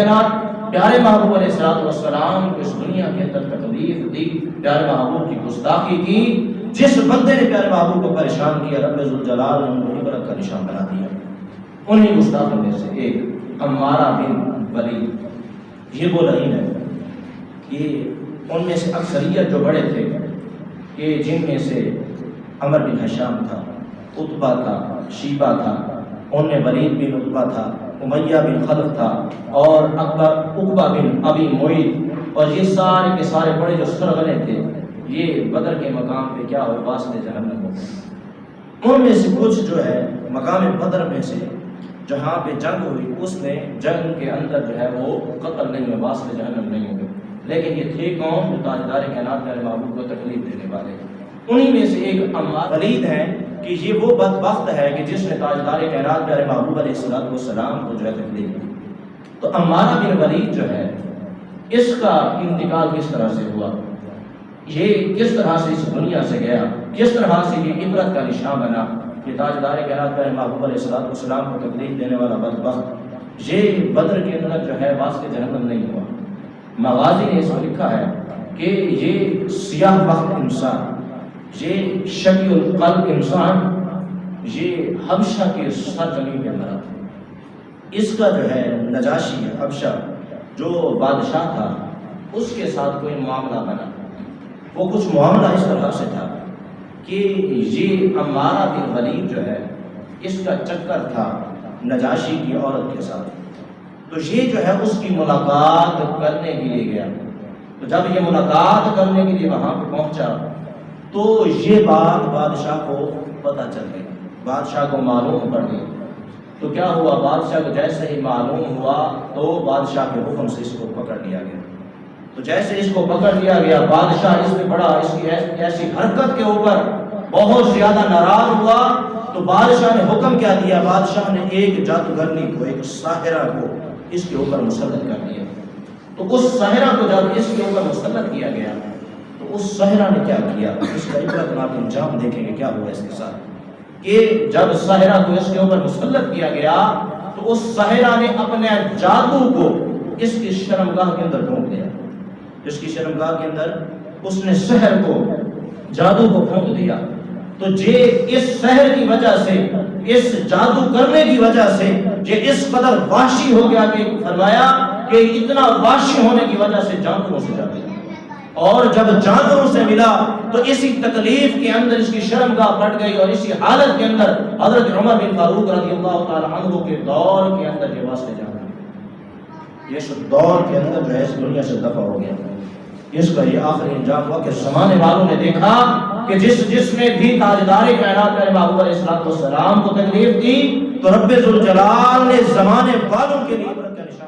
کائنات پیارے محبوب علیہ السلام کو اس دنیا کے اندر تکلیف دی، پیارے محبوب کی گستاخی کی، جس بندے نے پیارے محبوب کو پریشان کیا رب ذوالجلال نے انہیں عبرت کا نشان بنا دیا۔ انہیں گستاخوں میں سے ایک عمارہ بن ولید، یہ وہ لعین ہے، یہ ان میں سے اکثریت جو بڑے تھے کہ جن میں سے عمر بن ہشام تھا، عتبہ تھا، شیبہ تھا، ان میں ولید بن عتبہ تھا، امیہ بن خلف تھا، اور عقبہ بن ابی معیط، اور یہ سارے کے سارے بڑے جو سرغنے تھے، یہ بدر کے مقام پہ کیا ہو واسطے جہنم ہو گئے۔ ان میں سے کچھ جو ہے مقام بدر میں سے جہاں پہ جنگ ہوئی، اس میں جنگ کے اندر جو ہے وہ قتل نہیں ہوئے، واسطے جہنم نہیں ہوئے، لیکن یہ تھے کون؟ جو تاجدار کائنات پیارے محبوب کو تکلیف دینے والے۔ انہی میں سے ایک عمار ولید ہیں کہ یہ وہ بدبخت ہے کہ جس نے تاجدار کائنات پیارے محبوب علیہ السلام کو جو ہے تکلیف دی۔ تو عمارہ بن ولید جو ہے، اس کا انتقال کس طرح سے ہوا، یہ کس طرح سے اس دنیا سے گیا، کس طرح سے یہ عبرت کا نشان بنا کہ تاجدار کائنات پیارے محبوب علیہ السلام کو تکلیف دینے والا بدبخت یہ بدر کے اندر جو ہے واسطے جہنم نہیں ہوا۔ مغازی نے اس کو لکھا ہے کہ یہ سیاہ بخت انسان، یہ شقی القلب انسان، یہ حبشہ کے سرزمین کے اندر تھا۔ اس کا جو ہے نجاشی حبشہ جو بادشاہ تھا، اس کے ساتھ کوئی معاملہ بنا، وہ کچھ معاملہ اس طرح سے تھا کہ یہ عمارہ بن ولید جو ہے، اس کا چکر تھا نجاشی کی عورت کے ساتھ، تو یہ جو ہے اس کی ملاقات کرنے کے لیے گیا۔ تو جب یہ ملاقات کرنے کے لیے وہاں پہ پہنچا تو یہ بات بادشاہ کو پتہ چل گئی، بادشاہ کو معلوم پڑ گئی۔ تو کیا ہوا، بادشاہ کو جیسے ہی معلوم ہوا تو بادشاہ کے حکم سے اس کو پکڑ لیا گیا۔ تو جیسے اس کو پکڑ لیا گیا، بادشاہ اس میں بڑا اس کی ایسی حرکت کے اوپر بہت زیادہ ناراض ہوا، تو بادشاہ نے حکم کیا دیا، بادشاہ نے ایک جادوگرنی کو، ایک ساحرہ کو اس کے اوپر مسلط کر دیا۔ تو اس ساحرہ کو جب اس کے اوپر مسلط کیا گیا تو اس ساحرہ نے کیا کیا، اس کا عبرتناک انجام دیکھیں گے کیا ہوا اس کے ساتھ، کہ جب ساحرہ کو اس کے اوپر مسلط کیا گیا تو اس ساحرہ نے اپنے جادو کو اس کی شرمگاہ کے اندر ڈھونک دیا، اس کی شرمگاہ کے اندر اس نے سحر کو، جادو کو پھونک دیا۔ تو یہ اس سحر کی وجہ سے، اس جادو کرنے کی وجہ سے یہ اس قدر وحشی ہو گیا کہ فرمایا کہ اتنا وحشی ہونے کی وجہ سے جانوروں سے جا ملا، اور جب جانوروں سے ملا تو اسی تکلیف کے اندر اس کی شرمگاہ پھٹ گئی، اور اسی حالت کے اندر حضرت عمر بن فاروق رضی اللہ تعالی عنہ کے دور کے اندر یہ واسطے جا ملا، یہ دور کے اندر جو ہے اس دنیا سے دفع ہو گیا۔ اس کا یہ آخری انجام ہوا کہ زمانے والوں نے دیکھا کہ جس نے بھی تاجدار کائنات پیارے محبوب علیہ السلام کو تکلیف دی تو رب ذوالجلال نے زمانے والوں کے لیے عبرت کا نشان